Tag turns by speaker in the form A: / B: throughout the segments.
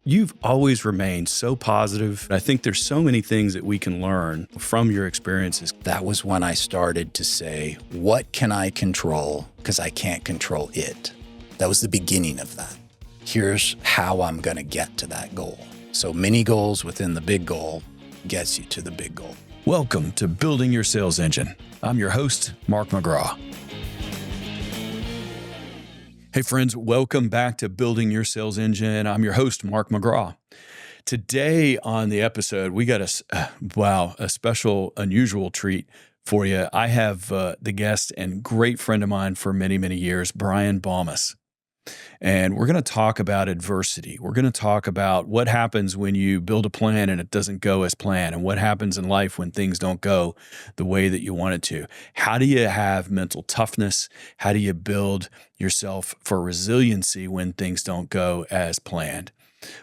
A: You've always remained so positive. I think there's so many things that we can learn from your experiences.
B: That was when I started to say, what can I control? Because I can't control it. That was the beginning of that. Here's how I'm going to get to that goal. So mini goals within the big goal gets you to the big goal.
A: Welcome to Building Your Sales Engine. I'm your host, Mark McGraw. Hey friends, welcome back to Building Your Sales Engine. I'm your host, Mark McGraw. Today on the episode, we got a special, unusual treat for you. I have the guest and great friend of mine for many, many years, Brian Balmes. And we're going to talk about adversity. We're going to talk about what happens when you build a plan and it doesn't go as planned, and what happens in life when things don't go the way that you want it to. How do you have mental toughness? How do you build yourself for resiliency when things don't go as planned?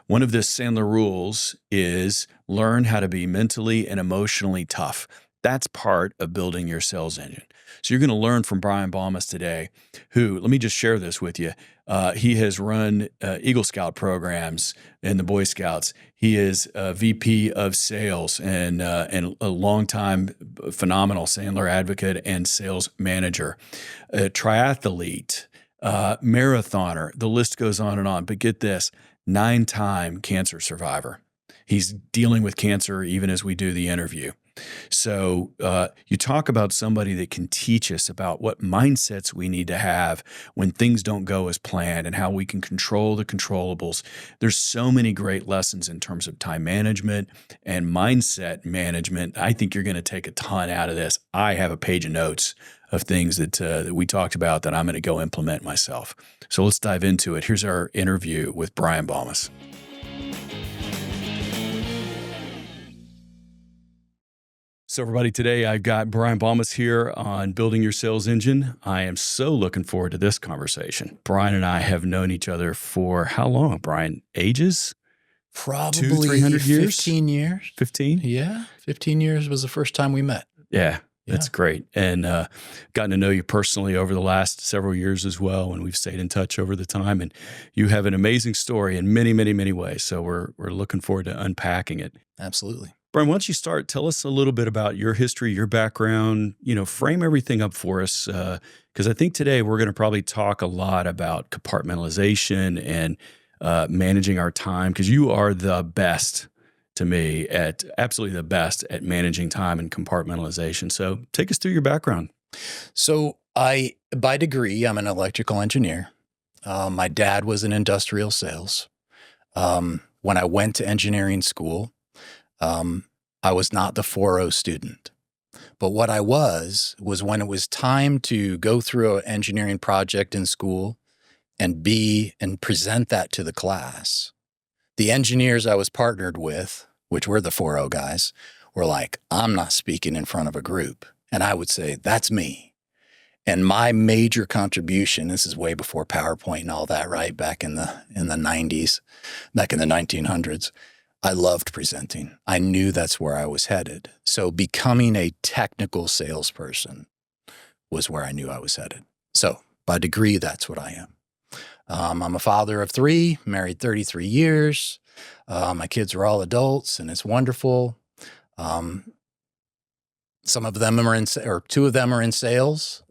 A: One of the Sandler rules is learn how to be mentally and emotionally tough. That's part of building your sales engine. So you're going to learn from Brian Balmes today, who, let me just share this with you. He has run Eagle Scout programs in the Boy Scouts. He is a VP of sales and a longtime phenomenal Sandler advocate and sales manager, a triathlete, marathoner. The list goes on and on. But get this, 9-time cancer survivor. He's dealing with cancer even as we do the interview. So you talk about somebody that can teach us about what mindsets we need to have when things don't go as planned and how we can control the controllables. There's so many great lessons in terms of time management and mindset management. I think you're going to take a ton out of this. I have a page of notes of things that we talked about that I'm going to go implement myself. So let's dive into it. Here's our interview with Brian Balmes. So everybody, today I've got Brian Balmes here on Building Your Sales Engine. I am so looking forward to this conversation. Brian and I have known each other for how long, Brian? Ages?
B: Probably
A: 200-300 years?
B: 15 years.
A: 15?
B: Yeah, 15 years was the first time we met.
A: Yeah, that's great. And gotten to know you personally over the last several years as well, and we've stayed in touch over the time. And you have an amazing story in many, many, many ways. So we're looking forward to unpacking it.
B: Absolutely.
A: Brian, why don't you start? Tell us a little bit about your history, your background, frame everything up for us. Because I think today we're going to probably talk a lot about compartmentalization and managing our time, because you are the best to me absolutely the best at managing time and compartmentalization. So take us through your background.
B: So by degree, I'm an electrical engineer. My dad was in industrial sales. When I went to engineering school, I was not the 4.0 student, but what I was when it was time to go through an engineering project in school and present that to the class, the engineers I was partnered with, which were the 4.0 guys, were like, I'm not speaking in front of a group. And I would say, that's me. And my major contribution, this is way before PowerPoint and all that, right? Back in the 90s, back in the 1900s. I loved presenting. I knew that's where I was headed. So becoming a technical salesperson was where I knew I was headed. So by degree, that's what I am. I'm a father of 3, married 33 years. My kids are all adults, and it's wonderful. Some of them are 2 of them are in sales.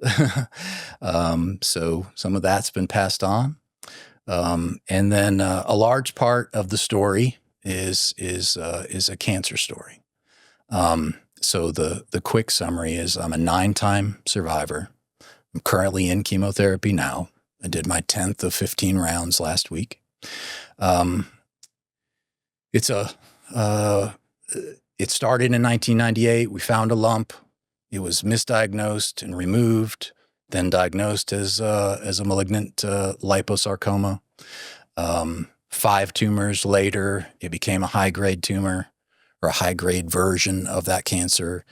B: So some of that's been passed on. And then a large part of the story is a cancer story. So the quick summary is I'm a 9-time survivor. I'm currently in chemotherapy now. I did my 10th of 15 rounds last week. It started in 1998. We found a lump. It was misdiagnosed and removed, then diagnosed as a malignant liposarcoma. 5 tumors later, it became a high-grade tumor, or a high-grade version of that cancer,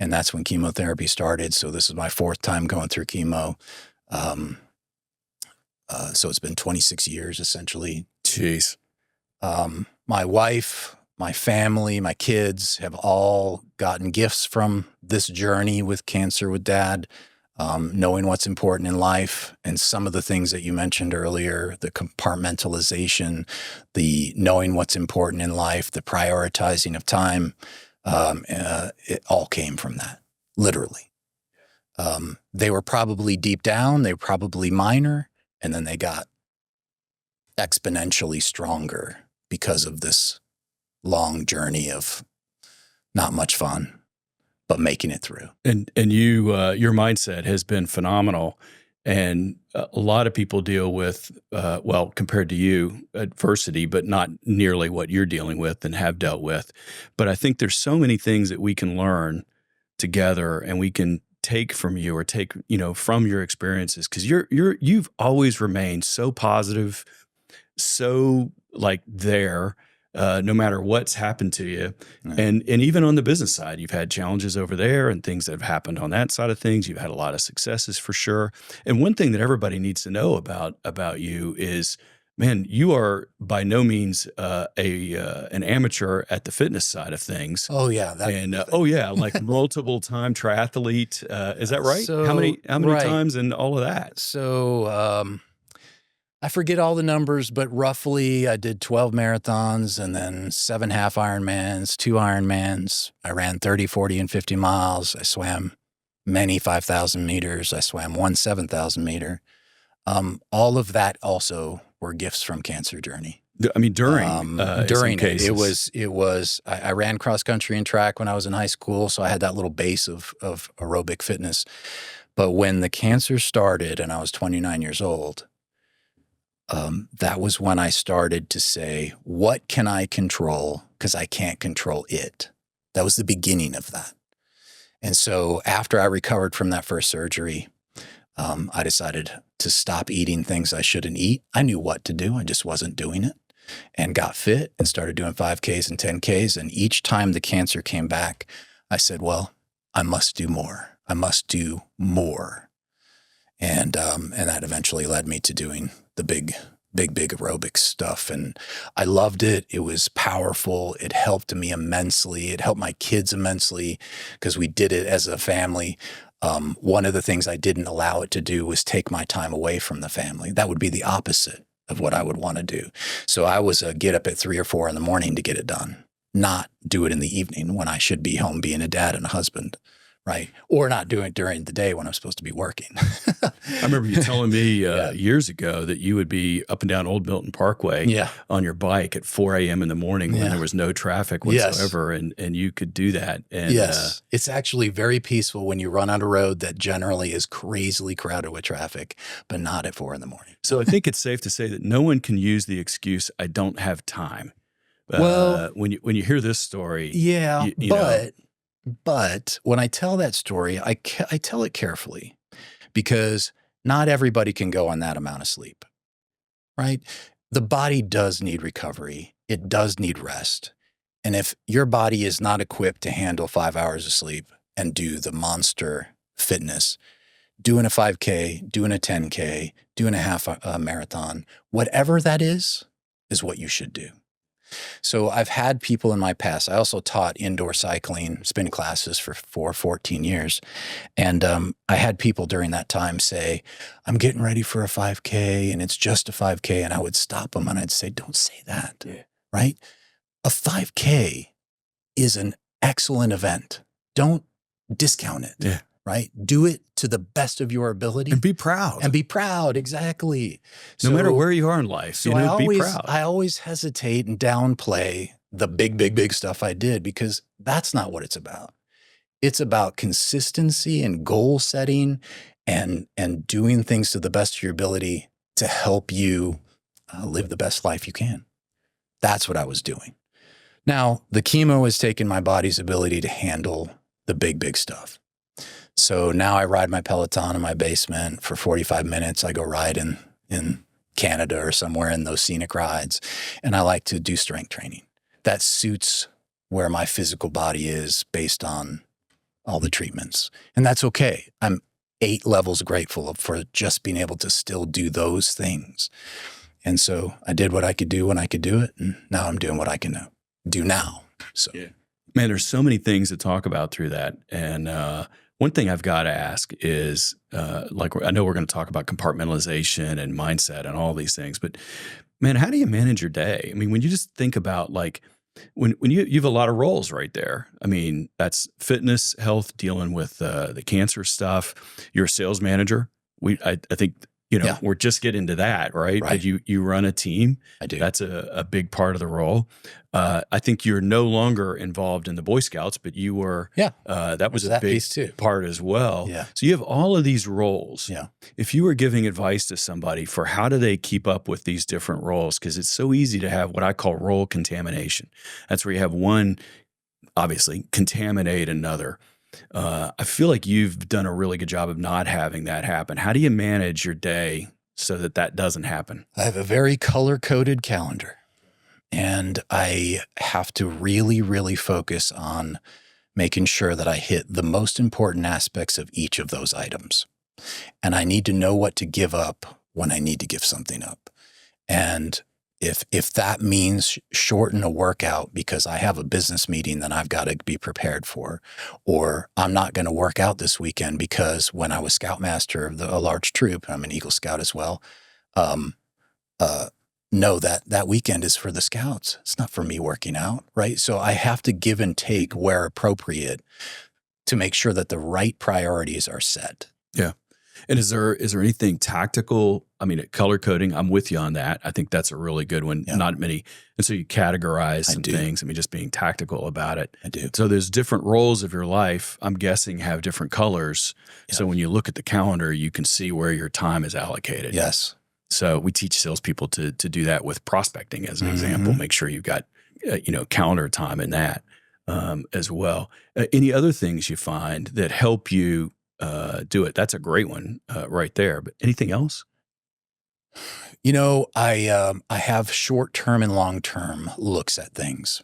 B: and that's when chemotherapy started. So this is my 4th time going through chemo. So it's been 26 years, essentially.
A: Jeez.
B: My wife, my family, my kids have all gotten gifts from this journey with cancer with Dad. knowing what's important in life, and some of the things that you mentioned earlier, the compartmentalization, the knowing what's important in life, the prioritizing of time, it all came from that, literally. They were probably deep down, they were probably minor, and then they got exponentially stronger because of this long journey of not much fun, but making it through.
A: And you, your mindset has been phenomenal. And a lot of people deal with, well, compared to you, adversity, but not nearly what you're dealing with and have dealt with. But I think there's so many things that we can learn together, and we can take from you, or take, from your experiences. Because you've always remained so positive, so like there, no matter what's happened to you.
B: Yeah.
A: And even on the business side, you've had challenges over there and things that have happened on that side of things. You've had a lot of successes for sure. And one thing that everybody needs to know about you is, man, you are by no means an amateur at the fitness side of things.
B: Oh yeah.
A: Like multiple time triathlete. Is that right?
B: So,
A: how many
B: right.
A: times and all of that?
B: So, I forget all the numbers, but roughly I did 12 marathons and then 7 half Ironmans, 2 Ironmans. I ran 30, 40, and 50 miles. I swam many 5,000 meters. I swam one 7,000 meter. All of that also were gifts from Cancer Journey.
A: I mean, during
B: it was, I ran cross country and track when I was in high school. So I had that little base of aerobic fitness. But when the cancer started and I was 29 years old, that was when I started to say, what can I control? Because I can't control it. That was the beginning of that. And so after I recovered from that first surgery, I decided to stop eating things I shouldn't eat. I knew what to do. I just wasn't doing it, and got fit and started doing 5Ks and 10Ks. And each time the cancer came back, I said, well, I must do more. I must do more. And that eventually led me to doing the big aerobic stuff. And I loved it. It was powerful. It helped me immensely. It helped my kids immensely because we did it as a family. One of the things I didn't allow it to do was take my time away from the family. That would be the opposite of what I would want to do. So I was get up at 3 or 4 in the morning to get it done, not do it in the evening when I should be home being a dad and a husband. Right. Or not doing it during the day when I'm supposed to be working.
A: I remember you telling me years ago that you would be up and down Old Milton Parkway on your bike at 4 a.m. in the morning when there was no traffic whatsoever, and you could do that. And,
B: it's actually very peaceful when you run on a road that generally is crazily crowded with traffic, but not at 4 in the morning.
A: So I think it's safe to say that no one can use the excuse, I don't have time.
B: Well,
A: when you hear this story,
B: But when I tell that story, I tell it carefully because not everybody can go on that amount of sleep, right? The body does need recovery. It does need rest. And if your body is not equipped to handle 5 hours of sleep and do the monster fitness, doing a 5K, doing a 10K, doing a half marathon, whatever that is what you should do. So I've had people in my past. I also taught indoor cycling spin classes for 14 years. And I had people during that time say, I'm getting ready for a 5K and it's just a 5K. And I would stop them and I'd say, don't say that, right? A 5K is an excellent event. Don't discount it, right? Do it to the best of your ability.
A: And be proud.
B: Exactly.
A: No matter where you are in life,
B: be proud. I always hesitate and downplay the big stuff I did because that's not what it's about. It's about consistency and goal setting and doing things to the best of your ability to help you live the best life you can. That's what I was doing. Now, the chemo has taken my body's ability to handle the big stuff. So now I ride my Peloton in my basement for 45 minutes. I go ride in Canada or somewhere in those scenic rides. And I like to do strength training. That suits where my physical body is based on all the treatments. And that's okay. I'm 8 levels grateful for just being able to still do those things. And so I did what I could do when I could do it. And now I'm doing what I can do now. So,
A: man, there's so many things to talk about through that. And One thing I've got to ask is, like, I know we're going to talk about compartmentalization and mindset and all these things, but man, how do you manage your day? I mean, when you just think about like, when you have a lot of roles right there. I mean, that's fitness, health, dealing with the cancer stuff. You're a sales manager. I think,
B: Yeah.
A: we're just getting to that, right?
B: Right.
A: But you run a team.
B: I do.
A: That's a big part of the role. I think you're no longer involved in the Boy Scouts, but you were.
B: Yeah.
A: That was
B: There's
A: a
B: that
A: big
B: piece too.
A: part as well.
B: Yeah.
A: So you have all of these roles.
B: Yeah.
A: If you were giving advice to somebody for how do they keep up with these different roles, because it's so easy to have what I call role contamination. That's where you have one, obviously, contaminate another. I feel like you've done a really good job of not having that happen. How do you manage your day so that that doesn't happen?
B: I have a very color-coded calendar, and I have to really, really focus on making sure that I hit the most important aspects of each of those items. And I need to know what to give up when I need to give something up. And if that means shorten a workout because I have a business meeting that I've got to be prepared for, or I'm not going to work out this weekend because when I was Scoutmaster of a large troop, I'm an Eagle Scout as well, know that weekend is for the Scouts. It's not for me working out, right? So I have to give and take where appropriate to make sure that the right priorities are set.
A: Yeah. And is there anything tactical? I mean, color coding, I'm with you on that. I think that's a really good one.
B: Yeah.
A: Not many. And so you categorize some
B: do.
A: things. I mean, just being tactical about it.
B: I do.
A: So there's different roles of your life, I'm guessing, have different colors.
B: Yeah.
A: So when you look at the calendar, you can see where your time is allocated.
B: Yes.
A: So we teach salespeople to do that with prospecting as an example. Make sure you've got, calendar time in that as well. Any other things you find that help you do it? That's a great one right there. But anything else?
B: I have short-term and long-term looks at things.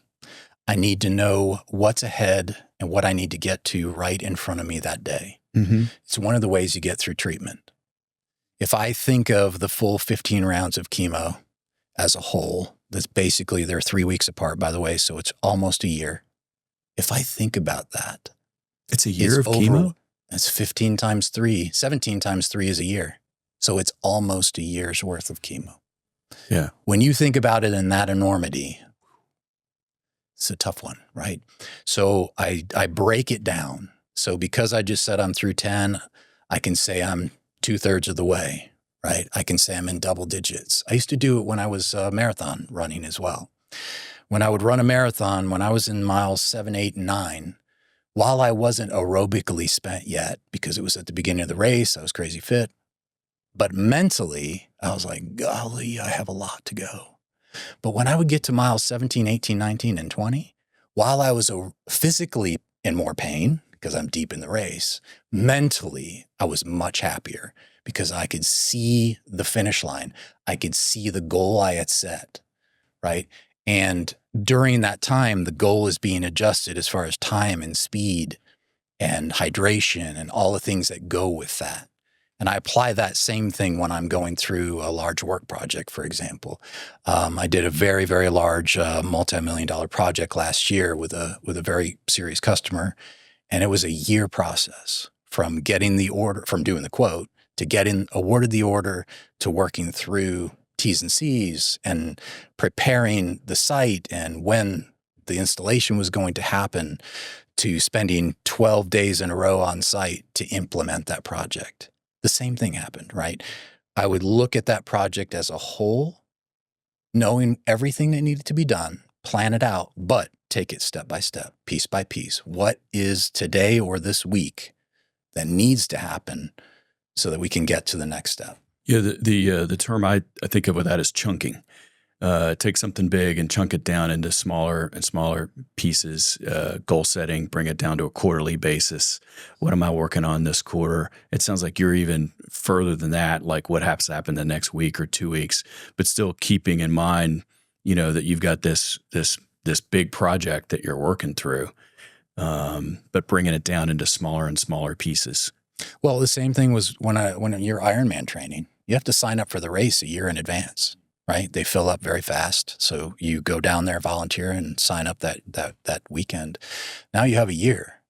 B: I need to know what's ahead and what I need to get to right in front of me that day.
A: Mm-hmm.
B: It's one of the ways you get through treatment. If I think of the full 15 rounds of chemo as a whole, that's basically, they're 3 weeks apart, by the way, so it's almost a year. If I think about that,
A: it's a year of chemo?
B: It's 15 times 3. 17 times 3 is a year. So it's almost a year's worth of chemo.
A: Yeah.
B: When you think about it in that enormity, it's a tough one, right? So I break it down. So because I just said I'm through 10, I can say I'm 2/3 of the way, right? I can say I'm in double digits. I used to do it when I was marathon running as well. When I would run a marathon, when I was in miles 7, 8, and 9, while I wasn't aerobically spent yet, because it was at the beginning of the race, I was crazy fit, but mentally, I was like, golly, I have a lot to go. But when I would get to miles 17, 18, 19, and 20, while I was physically in more pain, because I'm deep in the race, mentally, I was much happier because I could see the finish line. I could see the goal I had set, right? And during that time, the goal is being adjusted as far as time and speed and hydration and all the things that go with that. And I apply that same thing when I'm going through a large work project, for example. I did a very, very large multi-million-dollar project last year with a very serious customer. And it was a year process from getting the order, from doing the quote, to getting awarded the order, to working through T's and C's and preparing the site and when the installation was going to happen, to spending 12 days in a row on site to implement that project. The same thing happened, right? I would look at that project as a whole, knowing everything that needed to be done, plan it out, but take it step by step, piece by piece. What is today or this week that needs to happen so that we can get to the next step?
A: Yeah, the term I think of with that is chunking. Take something big and chunk it down into smaller and smaller pieces, goal setting, bring it down to a quarterly basis. What am I working on this quarter? It sounds like you're even further than that, like what has to happen the next week or 2 weeks, but still keeping in mind, that you've got this big project that you're working through, but bringing it down into smaller and smaller pieces.
B: Well, the same thing was when you're Ironman training, you have to sign up for the race a year in advance. Right? They fill up very fast. So you go down there, volunteer, and sign up that weekend. Now you have a year.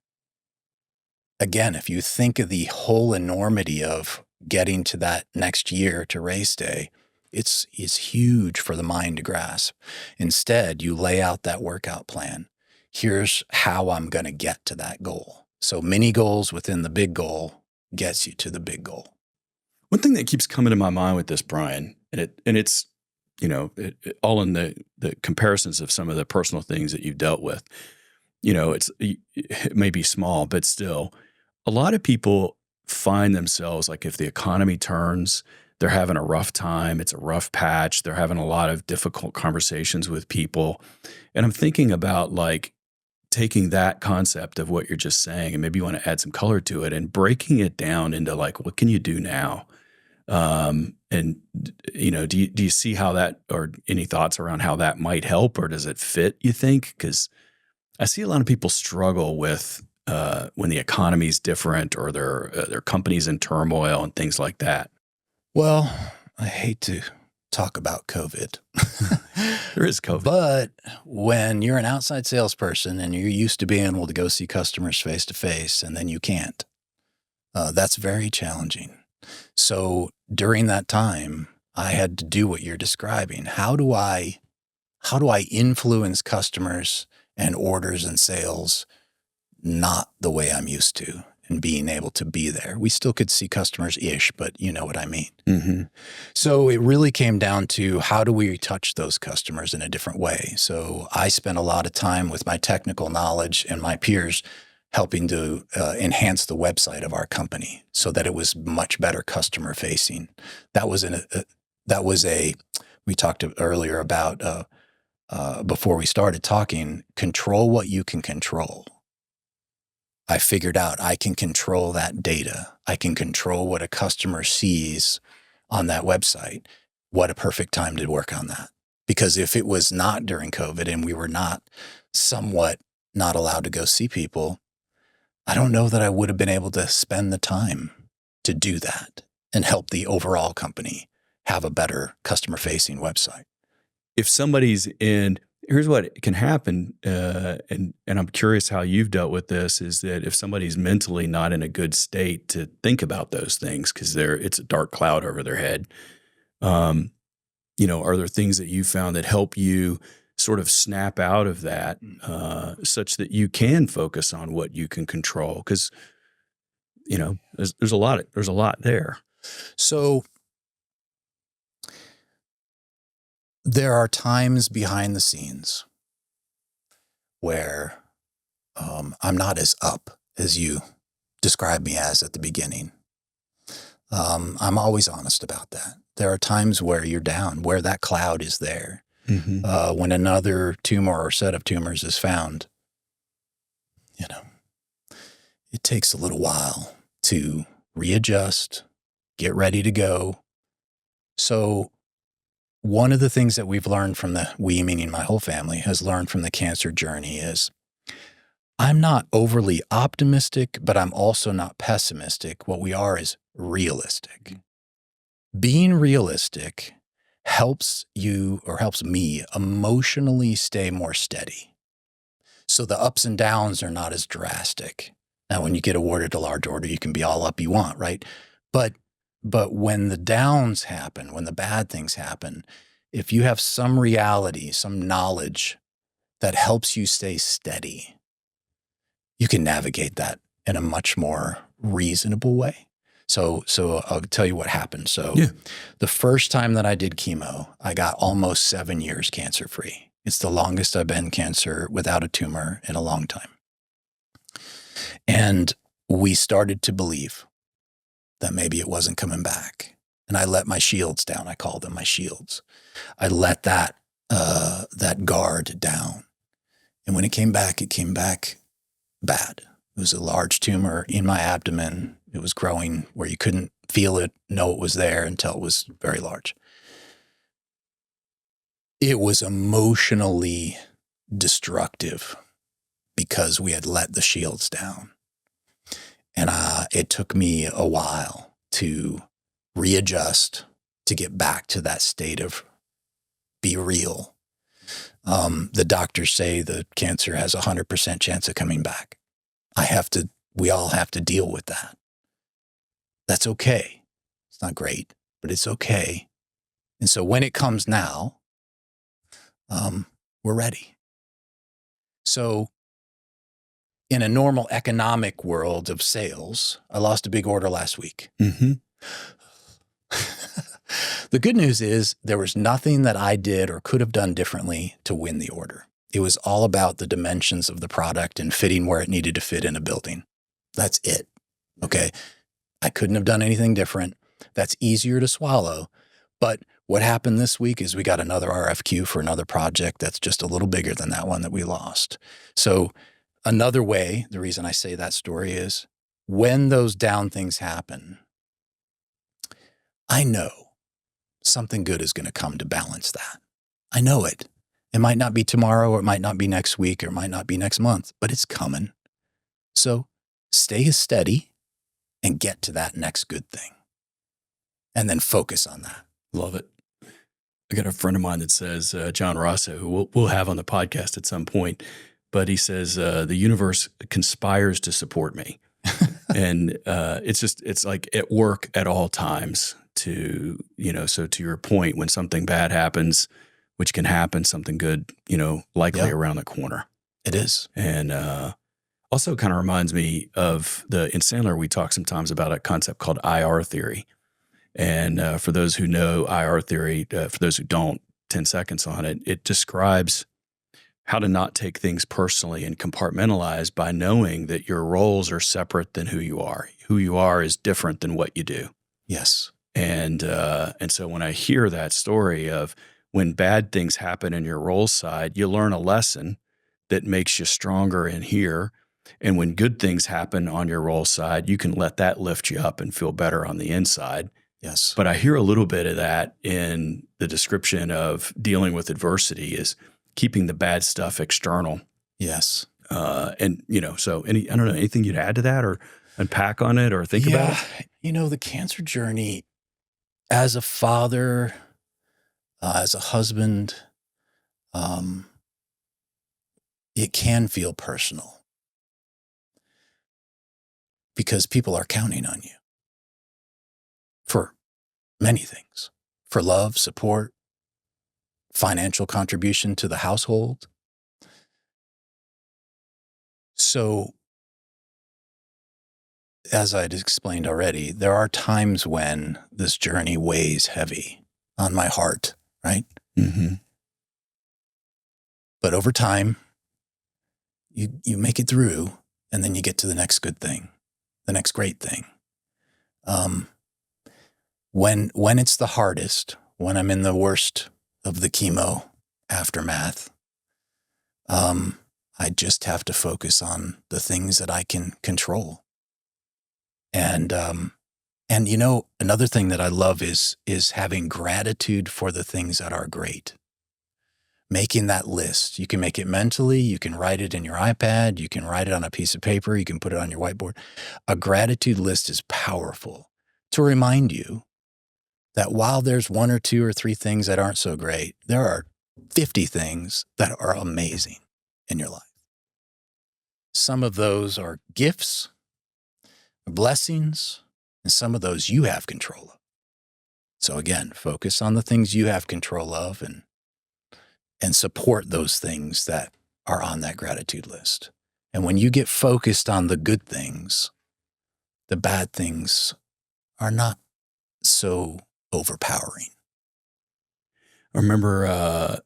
B: again, if you think of the whole enormity of getting to that next year to race day, it's huge for the mind to grasp. Instead, you lay out that workout plan. Here's how I'm going to get to that goal. So mini goals within the big goal gets you to the big goal.
A: One thing that keeps coming to my mind with this, Brian, and it's all in the comparisons of some of the personal things that you've dealt with. It may be small, but still, a lot of people find themselves like if the economy turns, they're having a rough time. It's a rough patch. They're having a lot of difficult conversations with people. And I'm thinking about like taking that concept of what you're just saying, and maybe you want to add some color to it and breaking it down into like, what can you do now? Do you see how that, or any thoughts around how that might help, or does it fit, you think? Because I see a lot of people struggle with when the economy's different or their company's in turmoil and things like that.
B: Well, I hate to talk about COVID.
A: There is COVID.
B: But when you're an outside salesperson and you're used to being able to go see customers face to face and then you can't, that's very challenging. So during that time, I had to do what you're describing. How do I influence customers and orders and sales not the way I'm used to, and being able to be there? We still could see customers-ish, but you know what I mean.
A: Mm-hmm.
B: So it really came down to how do we touch those customers in a different way? So I spent a lot of time with my technical knowledge and my peers helping to enhance the website of our company so that it was much better customer facing. We talked earlier about, before we started talking, control what you can control. I figured out I can control that data. I can control what a customer sees on that website. What a perfect time to work on that. Because if it was not during COVID and we were not allowed to go see people, I don't know that I would have been able to spend the time to do that and help the overall company have a better customer-facing website.
A: If somebody's in, here's what can happen, and I'm curious how you've dealt with this, is that if somebody's mentally not in a good state to think about those things because it's a dark cloud over their head, are there things that you found that help you sort of snap out of that such that you can focus on what you can control? Because, there's a lot there.
B: So there are times behind the scenes where I'm not as up as you described me as at the beginning. I'm always honest about that. There are times where you're down, where that cloud is there. Mm-hmm. When another tumor or set of tumors is found, it takes a little while to readjust, get ready to go. So one of the things that we've learned from we, meaning my whole family, has learned from the cancer journey is I'm not overly optimistic, but I'm also not pessimistic. What we are is realistic. Being realistic helps you, or helps me, emotionally stay more steady. So the ups and downs are not as drastic. Now, when you get awarded a large order, you can be all up you want, right? But when the downs happen, when the bad things happen, if you have some reality, some knowledge that helps you stay steady, you can navigate that in a much more reasonable way. So I'll tell you what happened. So The first time that I did chemo, I got almost 7 years cancer-free. It's the longest I've been cancer without a tumor in a long time. And we started to believe that maybe it wasn't coming back. And I let my shields down. I call them my shields. I let that guard down. And when it came back bad. It was a large tumor in my abdomen. It was growing where you couldn't feel it, know it was there until it was very large. It was emotionally destructive because we had let the shields down. And it took me a while to readjust, to get back to that state of be real. The doctors say the cancer has a 100% chance of coming back. I have to We all have to deal with that. That's okay. It's not great, but it's okay. And so when it comes now, we're ready. So in a normal economic world of sales, I lost a big order last week.
A: Mm-hmm.
B: The good news is there was nothing that I did or could have done differently to win the order. It was all about the dimensions of the product and fitting where it needed to fit in a building. That's it. Okay. I couldn't have done anything different. That's easier to swallow. But what happened this week is we got another RFQ for another project that's just a little bigger than that one that we lost. So another way, the reason I say that story is when those down things happen, I know something good is going to come to balance that. I know it. It might not be tomorrow, or it might not be next week, or it might not be next month, but it's coming. So stay steady and get to that next good thing. And then focus on that.
A: Love it. I got a friend of mine that says, John Rosso, who we'll have on the podcast at some point, but he says, the universe conspires to support me. And it's like at work at all times to, so to your point, when something bad happens, which can happen, something good, likely around the corner.
B: It is.
A: And also kind of reminds me of in Sandler, we talk sometimes about a concept called IR theory. And for those who know IR theory, for those who don't, 10 seconds on it, it describes how to not take things personally and compartmentalize by knowing that your roles are separate than who you are. Who you are is different than what you do.
B: Yes.
A: And so when I hear that story of when bad things happen in your role side, you learn a lesson that makes you stronger in here. And when good things happen on your role side, you can let that lift you up and feel better on the inside.
B: Yes.
A: But I hear a little bit of that in the description of dealing with adversity is keeping the bad stuff external.
B: Yes.
A: And, so I don't know, anything you'd add to that or unpack on it or think about it?
B: The cancer journey as a father, as a husband, it can feel personal because people are counting on you for many things, for love, support, financial contribution to the household. So, as I'd explained already, there are times when this journey weighs heavy on my heart, right?
A: Mm-hmm.
B: But over time, you make it through, and then you get to the next good thing, the next great thing. When it's the hardest, when I'm in the worst of the chemo aftermath, I just have to focus on the things that I can control. And another thing that I love is having gratitude for the things that are great. Making that list. You can make it mentally. You can write it in your iPad. You can write it on a piece of paper. You can put it on your whiteboard. A gratitude list is powerful to remind you that while there's one or two or three things that aren't so great, there are 50 things that are amazing in your life. Some of those are gifts, blessings, and some of those you have control of. So again, focus on the things you have control of and support those things that are on that gratitude list. And when you get focused on the good things, the bad things are not so overpowering.
A: I remember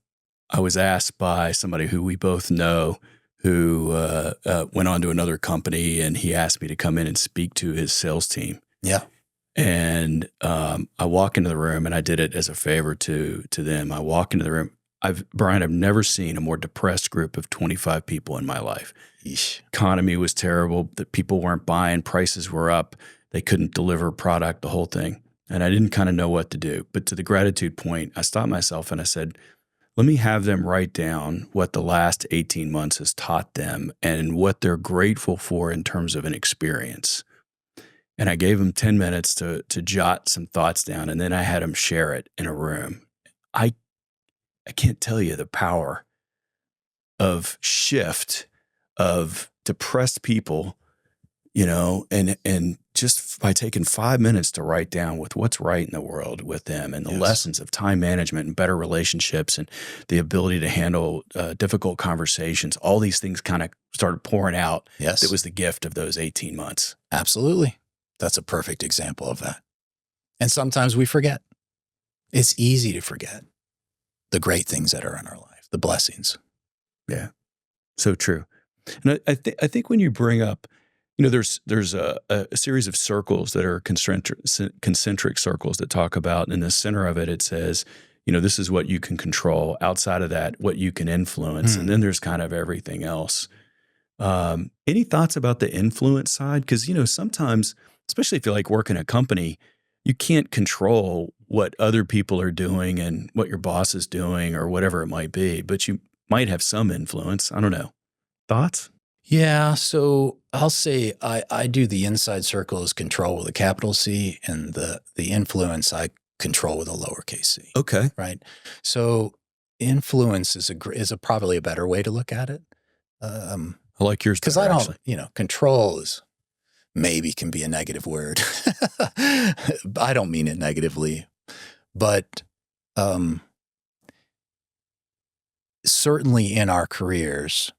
A: I was asked by somebody who we both know who went on to another company, and he asked me to come in and speak to his sales team.
B: Yeah.
A: And I walk into the room, and I did it as a favor to them. I walk into the room. Brian, I've never seen a more depressed group of 25 people in my life.
B: Yeesh.
A: Economy was terrible. The people weren't buying. Prices were up. They couldn't deliver product, the whole thing. And I didn't kind of know what to do. But to the gratitude point, I stopped myself and I said, let me have them write down what the last 18 months has taught them and what they're grateful for in terms of an experience. And I gave them 10 minutes to jot some thoughts down, and then I had them share it in a room. I can't tell you the power of shift of depressed people and just by taking 5 minutes to write down with what's right in the world with them and the
B: Yes.
A: lessons of time management and better relationships and the ability to handle difficult conversations, all these things kind of started pouring out.
B: Yes.
A: It was the gift of those 18 months.
B: Absolutely. That's a perfect example of that. And sometimes we forget. It's easy to forget the great things that are in our life, the blessings.
A: Yeah, so true. And I think when you bring up, there's a series of circles that are concentric circles that talk about, in the center of it, it says, this is what you can control. Outside of that, what you can influence. And then there's kind of everything else. Any thoughts about the influence side? Because, sometimes, especially if you like work in a company, you can't control what other people are doing and what your boss is doing or whatever it might be, but you might have some influence. I don't know. Thoughts?
B: Yeah, so I'll say I do the inside circle as control with a capital C, and the influence I control with a lowercase c.
A: Okay.
B: Right. So influence is probably a better way to look at it.
A: I like yours
B: because
A: better,
B: I
A: actually.
B: don't, control is maybe can be a negative word. I don't mean it negatively, but certainly in our careers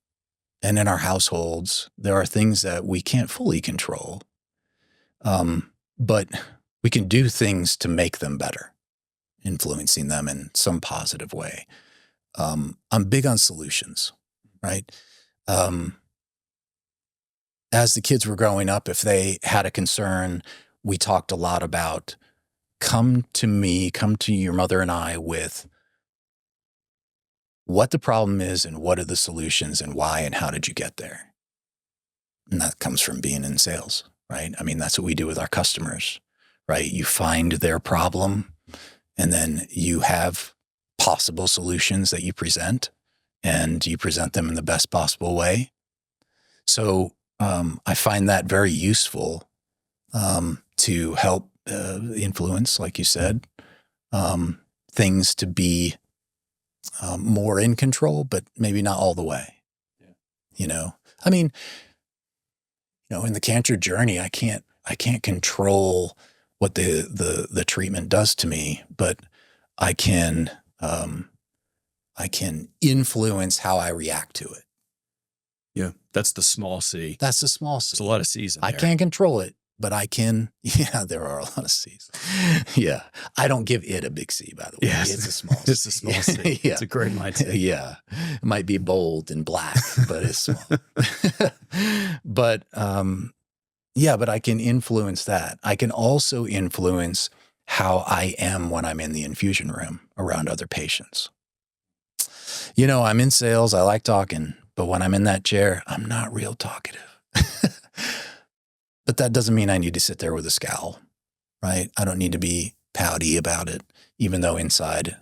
B: and in our households, there are things that we can't fully control, but we can do things to make them better, influencing them in some positive way. I'm big on solutions, right? As the kids were growing up, if they had a concern, we talked a lot about come to your mother and I with what the problem is and what are the solutions and why and how did you get there? And that comes from being in sales, right? I mean, that's what we do with our customers, right? You find their problem and then you have possible solutions that you present, and you present them in the best possible way. So I find that very useful to help influence, like you said, things to be more in control, but maybe not all the way. Yeah. I mean, in the cancer journey, I can't control what the treatment does to me, but I can influence how I react to it.
A: Yeah, that's the small C.
B: That's the small C.
A: There's a lot of C's in there.
B: I can't control it, but I can. Yeah, there are a lot of C's. Yeah, I don't give it a big C, by the way.
A: Yes.
B: It's a small C.
A: It's a small C.
B: Yeah.
A: It's a great mindset.
B: Yeah, it might be bold and black, but it's small. But but I can influence that. I can also influence how I am when I'm in the infusion room around other patients. I'm in sales. I like talking. But when I'm in that chair, I'm not real talkative. But that doesn't mean I need to sit there with a scowl, right? I don't need to be pouty about it, even though inside,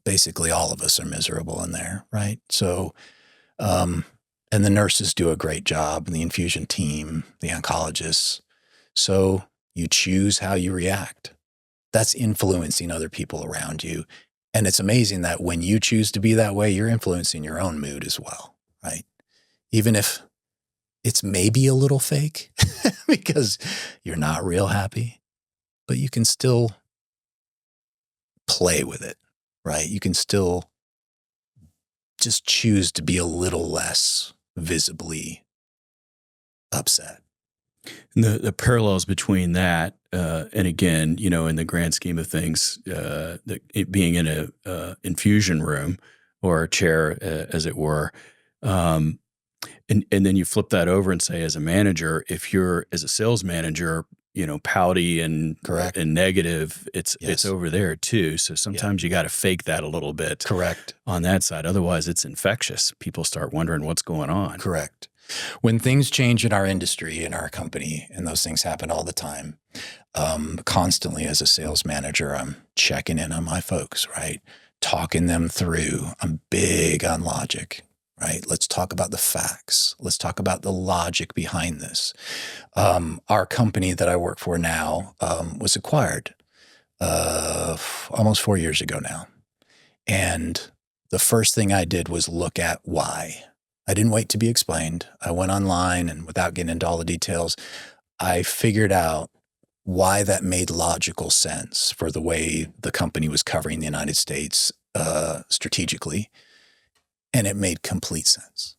B: basically all of us are miserable in there, right? So, and the nurses do a great job, and the infusion team, the oncologists. So you choose how you react. That's influencing other people around you. And it's amazing that when you choose to be that way, you're influencing your own mood as well. Right? Even if it's maybe a little fake because you're not real happy, but you can still play with it, right? You can still just choose to be a little less visibly upset.
A: And the parallels between that, and again, in the grand scheme of things, it being in a infusion room or a chair, as it were, and then you flip that over and say, as a manager, if you're as a sales manager, pouty and
B: Correct.
A: and negative, it's
B: Yes.
A: over there too. So sometimes you got to fake that a little bit.
B: Correct.
A: On that side. Otherwise, it's infectious. People start wondering what's going on.
B: Correct. When things change in our industry, in our company, and those things happen all the time, constantly as a sales manager, I'm checking in on my folks, right? Talking them through. I'm big on logic. Right? Let's talk about the facts. Let's talk about the logic behind this. Our company that I work for now was acquired almost 4 years ago now. And the first thing I did was look at why. I didn't wait to be explained. I went online, and without getting into all the details, I figured out why that made logical sense for the way the company was covering the United States strategically. And it made complete sense.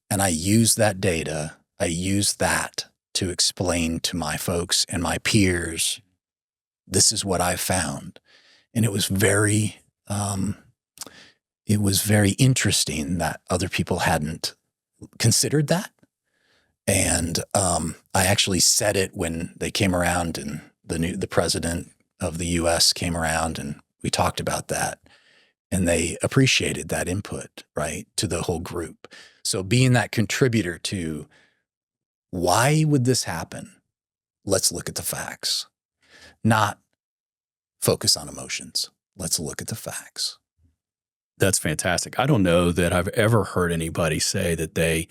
B: And I used that data, I used that to explain to my folks and my peers, this is what I found. And it was very interesting that other people hadn't considered that. And I actually said it when they came around, and the president of the U.S. came around, and we talked about that. And they appreciated that input, right, to the whole group. So being that contributor to why would this happen? Let's look at the facts, not focus on emotions. Let's look at the facts.
A: That's fantastic. I don't know that I've ever heard anybody say that they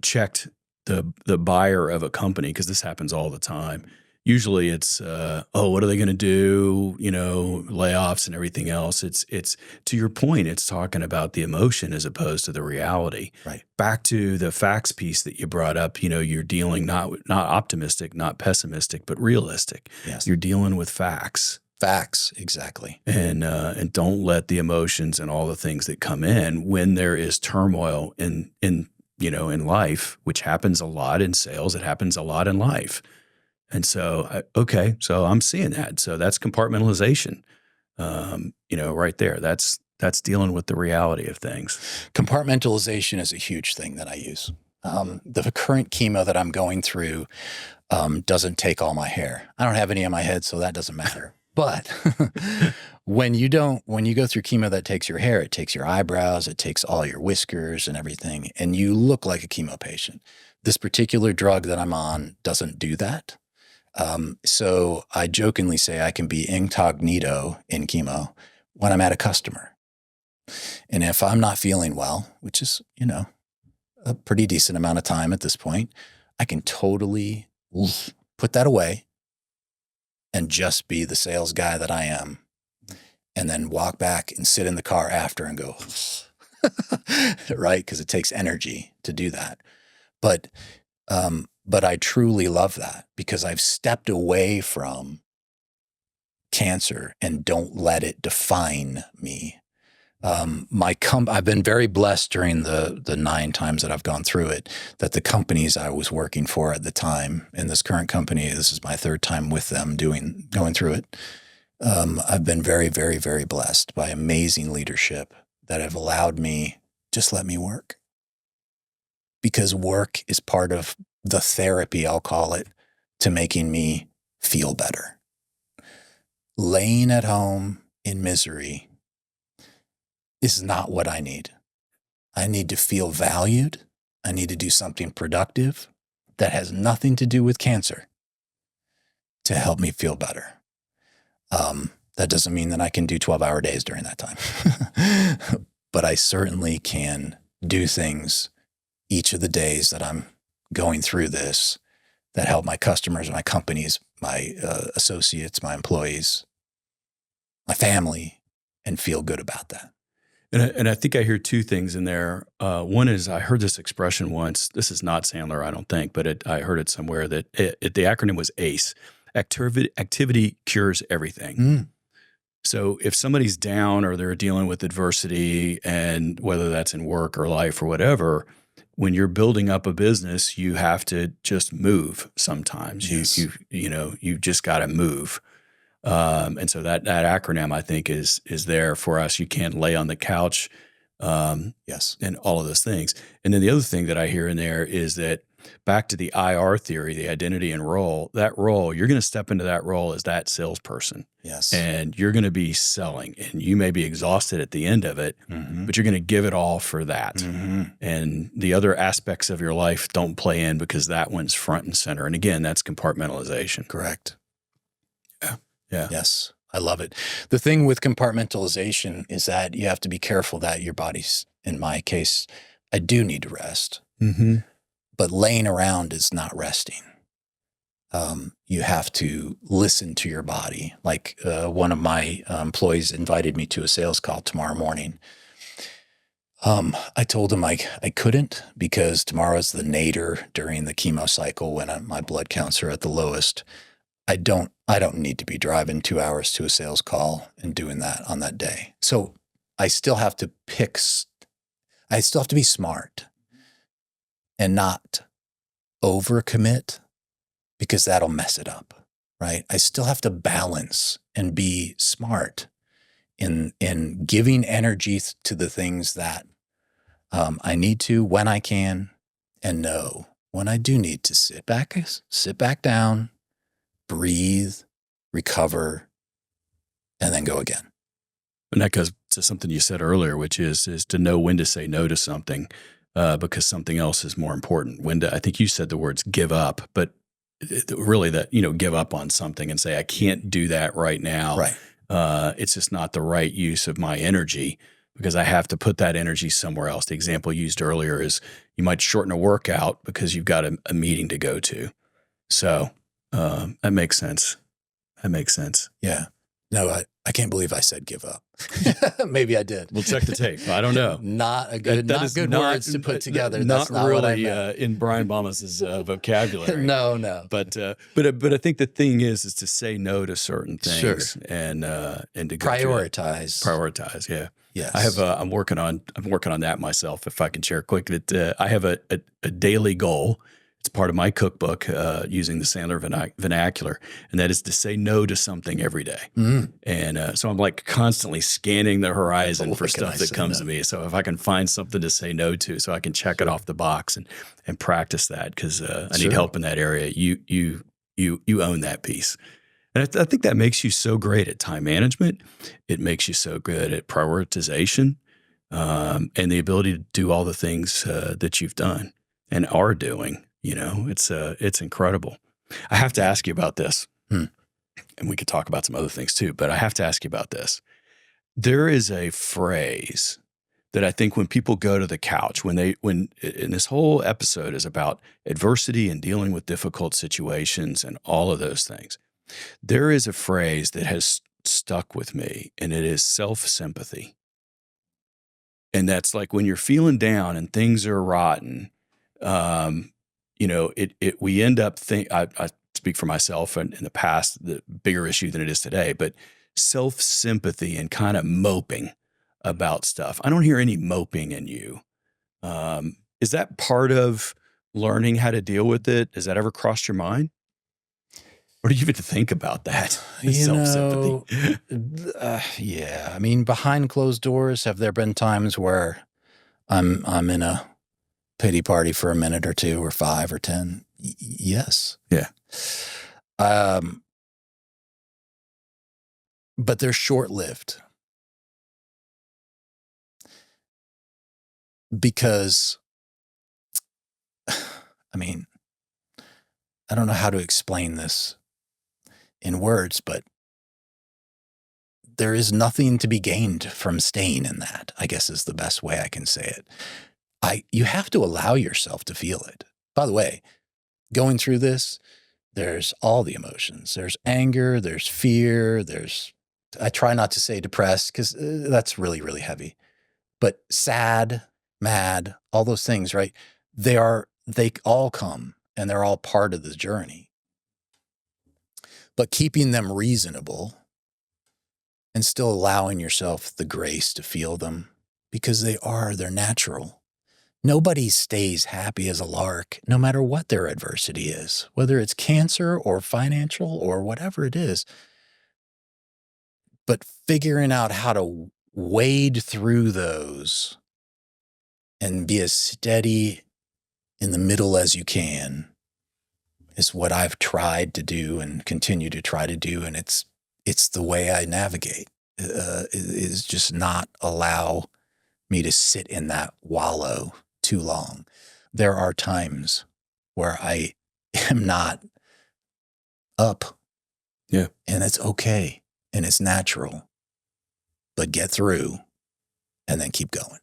A: checked the buyer of a company, because this happens all the time. Usually it's, what are they going to do? Layoffs and everything else. It's to your point, it's talking about the emotion as opposed to the reality.
B: Right.
A: Back to the facts piece that you brought up, you're dealing not optimistic, not pessimistic, but realistic.
B: Yes.
A: You're dealing with facts.
B: Facts, exactly.
A: And don't let the emotions and all the things that come in when there is turmoil in life, which happens a lot in sales. It happens a lot in life. And so, so I'm seeing that. So that's compartmentalization, right there. That's dealing with the reality of things.
B: Compartmentalization is a huge thing that I use. The current chemo that I'm going through doesn't take all my hair. I don't have any on my head, so that doesn't matter. But when you go through chemo that takes your hair, it takes your eyebrows, it takes all your whiskers and everything, and you look like a chemo patient. This particular drug that I'm on doesn't do that. So I jokingly say I can be incognito in chemo when I'm at a customer. And if I'm not feeling well, which is, a pretty decent amount of time at this point, I can totally put that away and just be the sales guy that I am, and then walk back and sit in the car after and go, right? Because it takes energy to do that. But I truly love that, because I've stepped away from cancer and don't let it define me. I've been very blessed during the 9 times that I've gone through it, that the companies I was working for at the time, in this current company, this is my 3rd time with them going through it. I've been very, very, very blessed by amazing leadership that have allowed me, just let me work. Because work is part of the therapy, I'll call it, to making me feel better. Laying at home in misery is not what I need. I need to feel valued. I need to do something productive that has nothing to do with cancer to help me feel better. That doesn't mean that I can do 12-hour days during that time, but I certainly can do things each of the days that I'm going through this that help my customers, my companies, my associates, my employees, my family, and feel good about that.
A: And I think I hear 2 things in there. One is, I heard this expression once. This is not Sandler, I don't think, but I heard it somewhere, that the acronym was ACE. Activity cures everything.
B: Mm.
A: So if somebody's down or they're dealing with adversity, and whether that's in work or life or whatever, when you're building up a business, you have to just move sometimes.
B: Yes.
A: You just got to move. And so that acronym, I think, is there for us. You can't lay on the couch,
B: Yes.
A: and all of those things. And then the other thing that I hear in there is that, back to the IR theory, the identity and role, that role, you're going to step into that role as that salesperson.
B: Yes.
A: And you're going to be selling, and you may be exhausted at the end of it, but you're going to give it all for that. And the other aspects of your life don't play in, because that one's front and center. And again, that's compartmentalization.
B: Correct.
A: Yeah.
B: Yes. I love it. The thing with compartmentalization is that you have to be careful that your body's, in my case, I do need to rest, but laying around is not resting. You have to listen to your body. Like one of my employees invited me to a sales call tomorrow morning. I told him I couldn't because tomorrow's the nadir during the chemo cycle when my blood counts are at the lowest. I don't need to be driving 2 hours to a sales call and doing that on that day. So I still have to I still have to be smart and not overcommit because that'll mess it up, right? I still have to balance and be smart in giving energy to the things that I need to when I can, and know when I do need to sit back down, breathe, recover, and then go again.
A: And that goes to something you said earlier, which is to know when to say no to something because something else is more important. When to, I think you said the words give up, but really that, give up on something and say, I can't do that right now.
B: Right.
A: It's just not the right use of my energy because I have to put that energy somewhere else. The example used earlier is you might shorten a workout because you've got a meeting to go to. So that makes sense. That makes sense.
B: Yeah. No, I can't believe I said give up. Maybe I did.
A: We'll check the tape. I don't know.
B: Not good words to put together. That's not
A: really
B: what I meant.
A: In Brian Balmes' vocabulary.
B: No.
A: But I think the thing is to say no to certain things.
B: Sure.
A: And to go
B: Prioritize.
A: Prioritize. Yeah.
B: Yes.
A: I have. I'm working on that myself. If I can share quick, that I have a daily goal. It's part of my cookbook using the Sandler vernacular, and that is to say no to something every day.
B: Mm.
A: And so I'm like constantly scanning the horizon for stuff that comes to me. So if I can find something to say no to, so I can check it off the box and practice that because I need help in that area. You own that piece. And I think that makes you so great at time management. It makes you so good at prioritization and the ability to do all the things that you've done and are doing. It's incredible. I have to ask you about this, and we could talk about some other things too, but I have to ask you about this. There is a phrase that I think when people go to the couch, when and this whole episode is about adversity and dealing with difficult situations and all of those things. There is a phrase that has stuck with me, and it is self-sympathy. And that's like when you're feeling down and things are rotten, we end up I speak for myself and in the past, the bigger issue than it is today, but self-sympathy and kind of moping about stuff. I don't hear any moping in you. Is that part of learning how to deal with it? Has that ever crossed your mind? Or do you even think about that? Self-sympathy.
B: Yeah. I mean, behind closed doors, have there been times where I'm in a pity party for a minute or two or 5 or 10? Yes.
A: Yeah.
B: But they're short-lived because, I mean, I don't know how to explain this in words, but there is nothing to be gained from staying in that, I guess is the best way I can say it. You have to allow yourself to feel it. By the way, going through this, there's all the emotions. There's anger, there's fear, I try not to say depressed because that's really, really heavy. But sad, mad, all those things, right? They all come and they're all part of the journey. But keeping them reasonable and still allowing yourself the grace to feel them because they're natural. Nobody stays happy as a lark, no matter what their adversity is, whether it's cancer or financial or whatever it is. But figuring out how to wade through those and be as steady in the middle as you can is what I've tried to do and continue to try to do. And it's the way I navigate, is just not allow me to sit in that wallow too long. There are times where I am not up.
A: Yeah.
B: And it's okay. And it's natural. But get through and then keep going.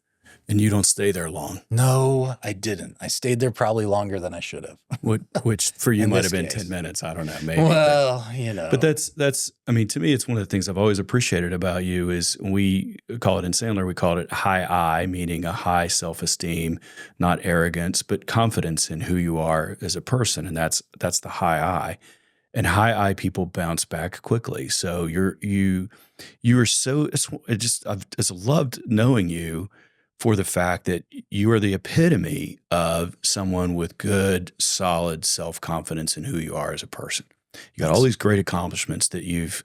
A: And you don't stay there long.
B: No, I didn't. I stayed there probably longer than I should have.
A: Which for you
B: In
A: might
B: this
A: have been
B: case.
A: 10 minutes. I don't know, maybe.
B: Well,
A: But that's, I mean, to me, it's one of the things I've always appreciated about you is we call it in Sandler, we call it high I, meaning a high self-esteem, not arrogance, but confidence in who you are as a person. And that's the high I. And high I people bounce back quickly. So you are so, I've just loved knowing you for the fact that you are the epitome of someone with good, solid self-confidence in who you are as a person. You got all these great accomplishments that you've,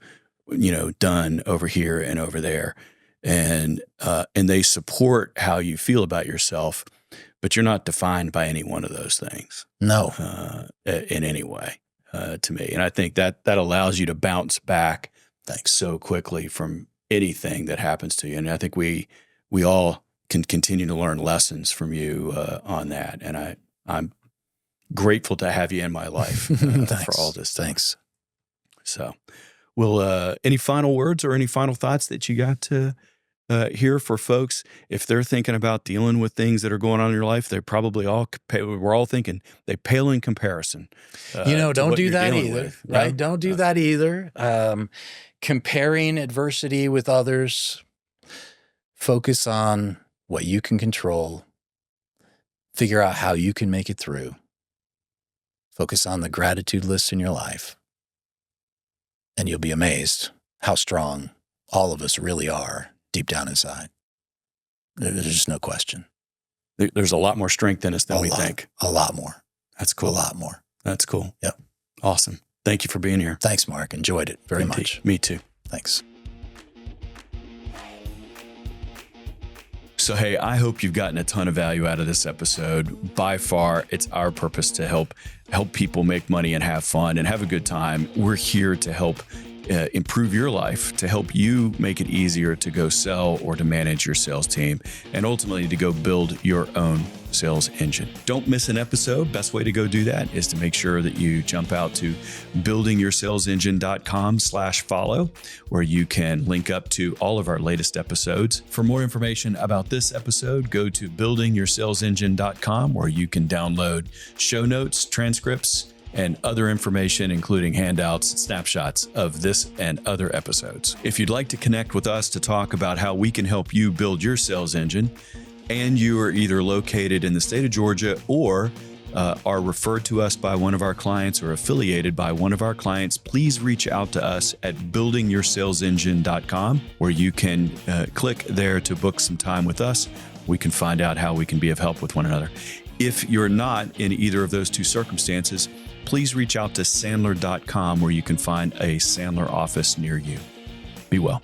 A: done over here and over there, and they support how you feel about yourself, but you're not defined by any one of those things.
B: No,
A: in any way, to me. And I think that allows you to bounce back so quickly from anything that happens to you. And I think we all can continue to learn lessons from you on that. And I'm grateful to have you in my life for all this.
B: Thanks.
A: So, any final words or any final thoughts that you got to hear for folks? If they're thinking about dealing with things that are going on in your life, they're probably we're all thinking they pale in comparison.
B: Don't do that either,
A: with,
B: right? Don't do that either. Comparing adversity with others, focus on what you can control, figure out how you can make it through, focus on the gratitude list in your life, and you'll be amazed how strong all of us really are deep down inside. There's just no question.
A: There's a lot more strength in us than we think.
B: A lot more.
A: That's cool.
B: A lot more.
A: That's cool.
B: Yep.
A: Awesome. Thank you for being here.
B: Thanks, Mark. Enjoyed it very much.
A: Me too.
B: Thanks.
A: So, hey, I hope you've gotten a ton of value out of this episode. By far, it's our purpose to help people make money and have fun and have a good time. We're here to help improve your life, to help you make it easier to go sell or to manage your sales team, and ultimately to go build your own sales engine. Don't miss an episode. Best way to go do that is to make sure that you jump out to buildingyoursalesengine.com/follow, where you can link up to all of our latest episodes. For more information about this episode, go to buildingyoursalesengine.com, where you can download show notes, transcripts, and other information, including handouts and snapshots of this and other episodes. If you'd like to connect with us to talk about how we can help you build your sales engine, and you are either located in the state of Georgia or are referred to us by one of our clients or affiliated by one of our clients, please reach out to us at buildingyoursalesengine.com, where you can click there to book some time with us. We can find out how we can be of help with one another. If you're not in either of those two circumstances, please reach out to Sandler.com, where you can find a Sandler office near you. Be well.